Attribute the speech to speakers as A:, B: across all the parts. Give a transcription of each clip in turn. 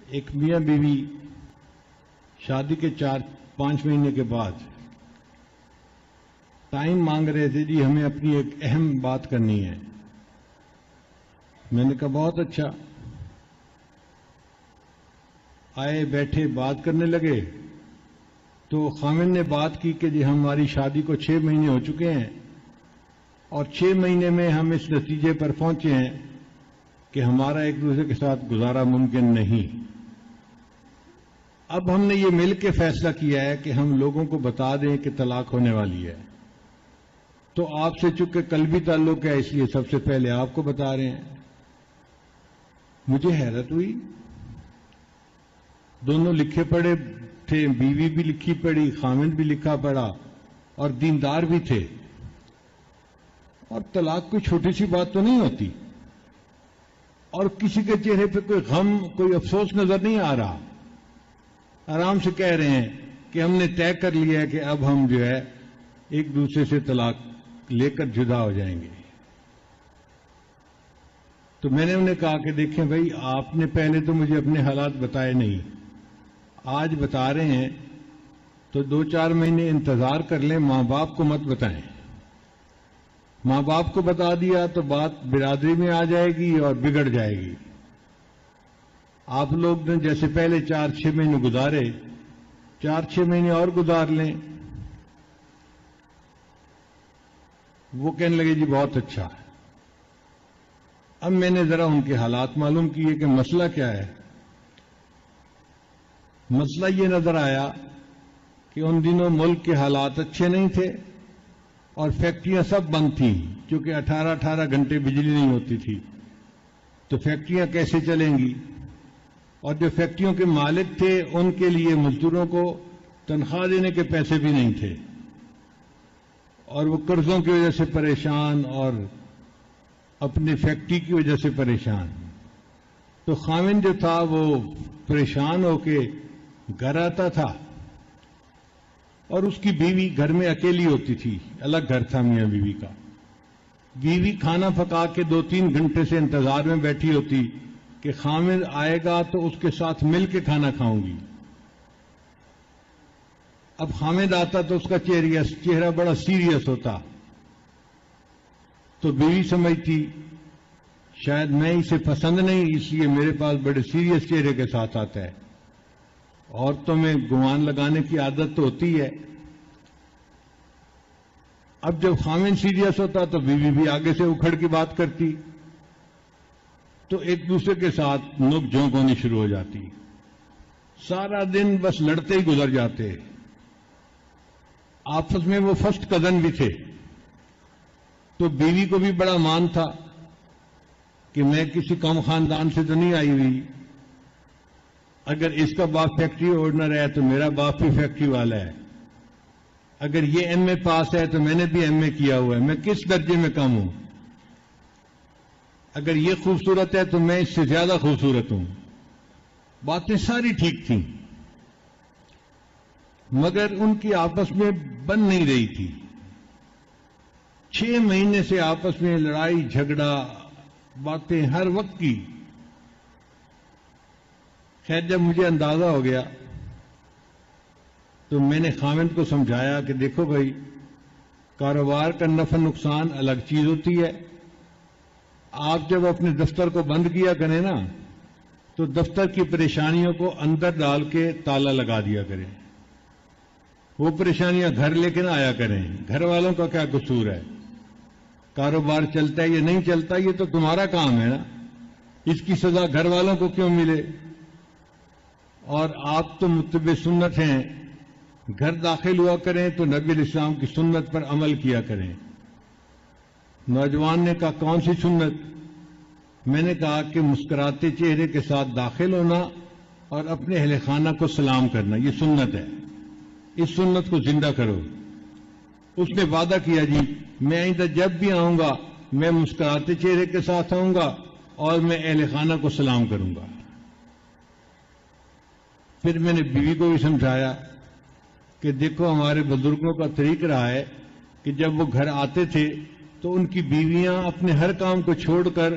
A: ایک میاں بیوی شادی کے 4-5 مہینے کے بعد ٹائم مانگ رہے تھے، جی ہمیں اپنی ایک اہم بات کرنی ہے۔ میں نے کہا بہت اچھا۔ آئے بیٹھے بات کرنے لگے تو خامن نے بات کی کہ جی ہماری شادی کو 6 مہینے ہو چکے ہیں اور 6 مہینے میں ہم اس نتیجے پر پہنچے ہیں کہ ہمارا ایک دوسرے کے ساتھ گزارا ممکن نہیں۔ اب ہم نے یہ مل کے فیصلہ کیا ہے کہ ہم لوگوں کو بتا دیں کہ طلاق ہونے والی ہے، تو آپ سے چونکہ قلبی تعلق ہے اس لیے سب سے پہلے آپ کو بتا رہے ہیں۔ مجھے حیرت ہوئی، دونوں لکھے پڑھے تھے، بیوی بھی لکھی پڑھی، خامند بھی لکھا پڑھا اور دیندار بھی تھے، اور طلاق کوئی چھوٹی سی بات تو نہیں ہوتی، اور کسی کے چہرے پہ کوئی غم کوئی افسوس نظر نہیں آ رہا۔ آرام سے کہہ رہے ہیں کہ ہم نے طے کر لیا ہے کہ اب ہم جو ہے ایک دوسرے سے طلاق لے کر جدا ہو جائیں گے۔ تو میں نے انہیں کہا کہ دیکھیں بھائی، آپ نے پہلے تو مجھے اپنے حالات بتائے نہیں، آج بتا رہے ہیں تو 2-4 مہینے انتظار کر لیں، ماں باپ کو مت بتائیں۔ ماں باپ کو بتا دیا تو بات برادری میں آ جائے گی اور بگڑ جائے گی۔ آپ لوگ نے جیسے پہلے 4-6 مہینے گزارے، 4-6 مہینے اور گزار لیں۔ وہ کہنے لگے جی بہت اچھا۔ اب میں نے ذرا ان کے حالات معلوم کیے کہ مسئلہ کیا ہے۔ مسئلہ یہ نظر آیا کہ ان دنوں ملک کے حالات اچھے نہیں تھے اور فیکٹریاں سب بند تھیں، کیونکہ 18 گھنٹے بجلی نہیں ہوتی تھی، تو فیکٹریاں کیسے چلیں گی؟ اور جو فیکٹریوں کے مالک تھے ان کے لیے مزدوروں کو تنخواہ دینے کے پیسے بھی نہیں تھے، اور وہ قرضوں کی وجہ سے پریشان اور اپنی فیکٹری کی وجہ سے پریشان۔ تو خامن جو تھا وہ پریشان ہو کے گھر آتا تھا، اور اس کی بیوی گھر میں اکیلی ہوتی تھی، الگ گھر تھا میاں بیوی کا۔ بیوی کھانا پکا کے 2-3 گھنٹے سے انتظار میں بیٹھی ہوتی کہ خامن آئے گا تو اس کے ساتھ مل کے کھانا کھاؤں گی۔ اب خامد آتا تو اس کا چہرہ بڑا سیریس ہوتا، تو بیوی سمجھتی شاید میں اسے پسند نہیں، اس لیے میرے پاس بڑے سیریس چہرے کے ساتھ آتا ہے۔ عورتوں میں گمان لگانے کی عادت تو ہوتی ہے۔ اب جب خامن سیریس ہوتا تو بیوی بھی آگے سے اکھڑ کی بات کرتی، تو ایک دوسرے کے ساتھ نوک جھونک ہونی شروع ہو جاتی، سارا دن بس لڑتے ہی گزر جاتے۔ آپس میں وہ فرسٹ کزن بھی تھے، تو بیوی کو بھی بڑا مان تھا کہ میں کسی کم خاندان سے تو نہیں آئی ہوئی، اگر اس کا باپ فیکٹری اونر ہے تو میرا باپ بھی فیکٹری والا ہے، اگر یہ ایم اے پاس ہے تو میں نے بھی ایم اے کیا ہوا ہے، میں کس درجے میں کم ہوں؟ اگر یہ خوبصورت ہے تو میں اس سے زیادہ خوبصورت ہوں۔ باتیں ساری ٹھیک تھیں، مگر ان کی آپس میں بن نہیں رہی تھی۔ 6 مہینے سے آپس میں لڑائی جھگڑا، باتیں ہر وقت کی۔ خیر جب مجھے اندازہ ہو گیا تو میں نے خامند کو سمجھایا کہ دیکھو بھائی، کاروبار کا نفع نقصان الگ چیز ہوتی ہے۔ آپ جب اپنے دفتر کو بند کیا کریں نا، تو دفتر کی پریشانیوں کو اندر ڈال کے تالا لگا دیا کریں، وہ پریشانیاں گھر لے کے نہ آیا کریں۔ گھر والوں کا کیا قصور ہے؟ کاروبار چلتا ہے یا نہیں چلتا یہ تو تمہارا کام ہے نا، اس کی سزا گھر والوں کو کیوں ملے؟ اور آپ تو متبع سنت ہیں، گھر داخل ہوا کریں تو نبی علیہ السلام کی سنت پر عمل کیا کریں۔ نوجوان نے کہا کون سی سنت؟ میں نے کہا کہ مسکراتے چہرے کے ساتھ داخل ہونا اور اپنے اہل خانہ کو سلام کرنا، یہ سنت ہے، اس سنت کو زندہ کرو۔ اس نے وعدہ کیا جی میں آئندہ جب بھی آؤں گا میں مسکراتے چہرے کے ساتھ آؤں گا اور میں اہل خانہ کو سلام کروں گا۔ پھر میں نے بیوی کو بھی سمجھایا کہ دیکھو ہمارے بزرگوں کا طریق رہا ہے کہ جب وہ گھر آتے تھے تو ان کی بیویاں اپنے ہر کام کو چھوڑ کر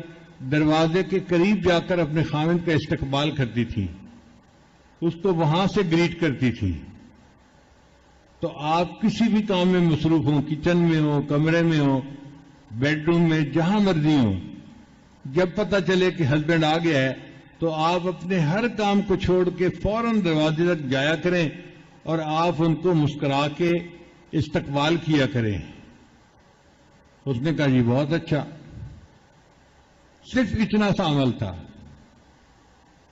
A: دروازے کے قریب جا کر اپنے خاوند کا استقبال کرتی تھیں اس کو وہاں سے گریٹ کرتی تھی. تو آپ کسی بھی کام میں مصروف ہوں، کچن میں ہوں، کمرے میں ہوں، بیڈ روم میں، جہاں مرضی ہوں، جب پتہ چلے کہ ہسبینڈ آ گیا ہے تو آپ اپنے ہر کام کو چھوڑ کے فوراً دروازے تک جایا کریں اور آپ ان کو مسکرا کے استقبال کیا کریں. اس نے کہا جی بہت اچھا. صرف اتنا سا عمل تھا.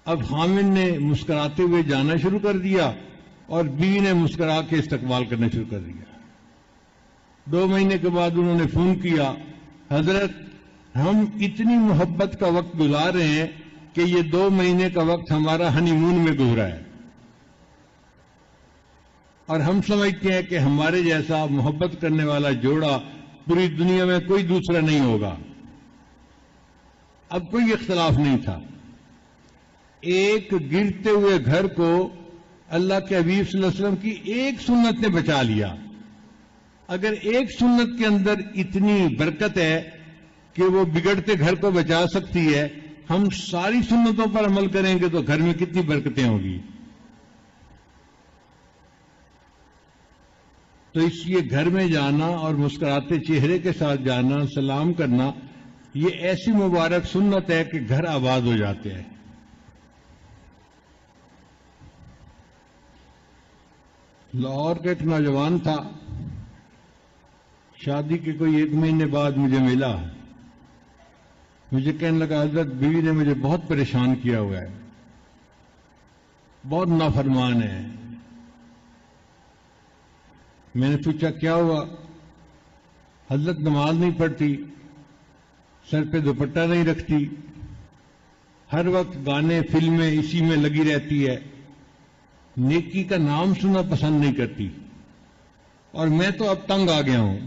A: اب خامن نے مسکراتے ہوئے جانا شروع کر دیا اور بیوی نے مسکرا کے استقبال کرنا شروع کر دیا. 2 مہینے کے بعد انہوں نے فون کیا، حضرت ہم اتنی محبت کا وقت گزار رہے ہیں کہ یہ 2 مہینے کا وقت ہمارا ہنی مون میں گزرا ہے، اور ہم سمجھتے ہیں کہ ہمارے جیسا محبت کرنے والا جوڑا پوری دنیا میں کوئی دوسرا نہیں ہوگا. اب کوئی اختلاف نہیں تھا. ایک گرتے ہوئے گھر کو اللہ کے حبیب صلی اللہ علیہ وسلم کی ایک سنت نے بچا لیا. اگر ایک سنت کے اندر اتنی برکت ہے کہ وہ بگڑتے گھر کو بچا سکتی ہے، ہم ساری سنتوں پر عمل کریں گے تو گھر میں کتنی برکتیں ہوں گی. تو اس لیے گھر میں جانا اور مسکراتے چہرے کے ساتھ جانا، سلام کرنا، یہ ایسی مبارک سنت ہے کہ گھر آباد ہو جاتے ہیں. لاہور کا ایک نوجوان تھا، شادی کے کوئی 1 مہینے بعد مجھے ملا. مجھے کہنے لگا حضرت بیوی نے مجھے بہت پریشان کیا ہوا ہے، بہت نافرمان ہے. میں نے پوچھا کیا ہوا؟ حضرت نماز نہیں پڑھتی، سر پہ دوپٹہ نہیں رکھتی، ہر وقت گانے فلمیں اسی میں لگی رہتی ہے، نیکی کا نام سننا پسند نہیں کرتی، اور میں تو اب تنگ آ گیا ہوں.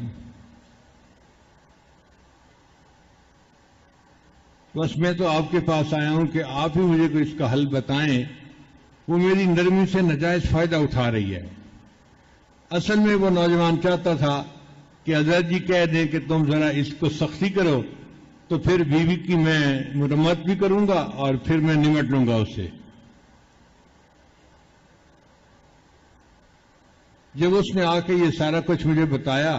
A: بس میں تو آپ کے پاس آیا ہوں کہ آپ ہی مجھے کوئی اس کا حل بتائیں. وہ میری نرمی سے ناجائز فائدہ اٹھا رہی ہے. اصل میں وہ نوجوان چاہتا تھا کہ حضرت جی کہہ دیں کہ تم ذرا اس کو سختی کرو تو پھر بیوی کی میں مرمت بھی کروں گا اور پھر میں نمٹ لوں گا اس سے. جب اس نے آ کے یہ سارا کچھ مجھے بتایا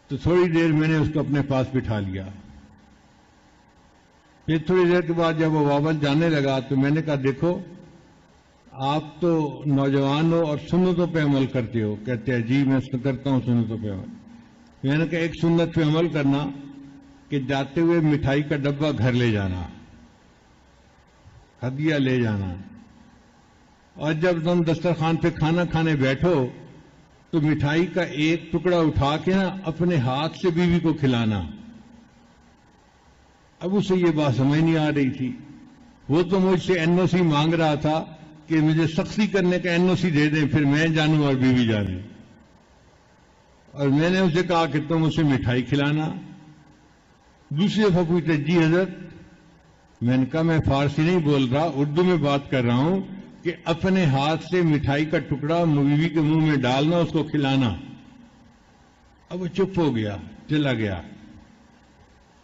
A: تو تھوڑی دیر میں نے اس کو اپنے پاس بٹھا لیا. پھر تھوڑی دیر کے بعد جب وہ واپس جانے لگا تو میں نے کہا دیکھو آپ تو نوجوان ہو اور سنتوں پہ عمل کرتے ہو. کہتے ہیں جی میں کرتا ہوں سنتوں پہ عمل. میں نے کہا ایک سنت پہ عمل کرنا کہ جاتے ہوئے مٹھائی کا ڈبہ گھر لے جانا، ہدیہ لے جانا، اور جب تم دسترخوان پہ کھانا کھانے بیٹھو تو مٹھائی کا ایک ٹکڑا اٹھا کے نا اپنے ہاتھ سے بیوی کو کھلانا. اب اسے یہ بات سمجھ نہیں آ رہی تھی. وہ تو مجھ سے NOC مانگ رہا تھا کہ مجھے سختی کرنے کا NOC دے دیں پھر میں جانوں اور بیوی جانے. اور میں نے اسے کہا کہ تم اسے مٹھائی کھلانا. دوسری دفعہ پوچھتے جی حضرت. میں نے کہا میں فارسی نہیں بول رہا، اردو میں بات کر رہا ہوں کہ اپنے ہاتھ سے مٹھائی کا ٹکڑا بیوی کے منہ میں ڈالنا، اس کو کھلانا. اب وہ چپ ہو گیا، چلا گیا.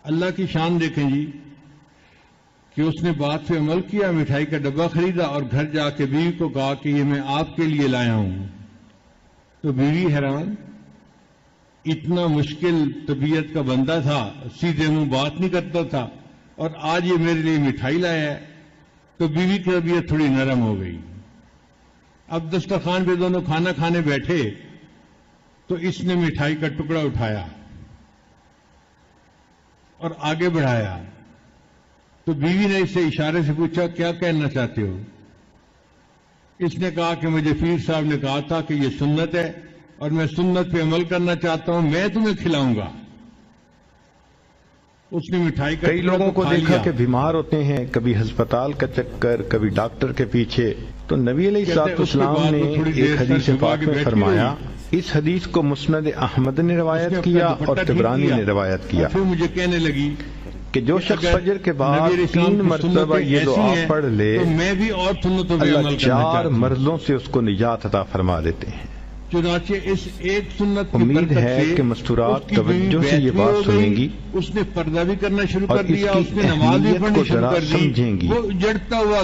A: اللہ کی شان دیکھیں جی کہ اس نے بات پہ عمل کیا، مٹھائی کا ڈبہ خریدا اور گھر جا کے بیوی کو کہا کہ یہ میں آپ کے لیے لایا ہوں. تو بیوی حیران، اتنا مشکل طبیعت کا بندہ تھا، سیدھے منہ بات نہیں کرتا تھا، اور آج یہ میرے لیے مٹھائی لایا ہے. تو بیوی کی طبیعت تھوڑی نرم ہو گئی. اب دسترخوان پہ دونوں کھانا کھانے بیٹھے تو اس نے مٹھائی کا ٹکڑا اٹھایا اور آگے بڑھایا. تو بیوی نے اسے اشارے سے پوچھا کیا کہنا چاہتے ہو؟ اس نے کہا کہ مجھے پیر صاحب نے کہا تھا کہ یہ سنت ہے اور میں سنت پہ عمل کرنا چاہتا ہوں، میں تمہیں کھلاؤں گا. اس نے مٹھائی کا
B: کئی لوگوں کو دیکھا کہ بیمار ہوتے ہیں، کبھی ہسپتال کا چکر، کبھی ڈاکٹر کے پیچھے. تو نبی علیہ الصلوۃ والسلام نے ایک حدیث پاک میں فرمایا، اس حدیث کو مسند احمد نے روایت کیا اور طبرانی نے روایت کیا
A: پھر مجھے کہنے لگی
B: کہ جو شخص فجر کے بعد 3 مرتبہ یہ دعا پڑھ لے
A: میں بھی اور سنتوں پہ عمل
B: اللہ
A: کرنا
B: 4 مرضوں سے اس کو نجات عطا فرما دیتے ہیں.
A: چنانچہ اس ایک سنت کی
B: امید
A: برکت
B: ہے
A: سے
B: کہ مستورات
A: اس کی
B: توجہ
A: بیوی
B: سے یہ
A: بیٹھی
B: بات
A: ہو
B: سنیں
A: گئی،
B: گی
A: اس نے پردہ بھی کرنا شروع
B: اور
A: کر دیا،
B: اس
A: اس
B: کی
A: نے نماز بھی
B: اہمیت
A: پڑھنی
B: کو
A: شروع
B: ذرا
A: کر دی.
B: سمجھیں گی.
A: وہ اجڑتا ہوا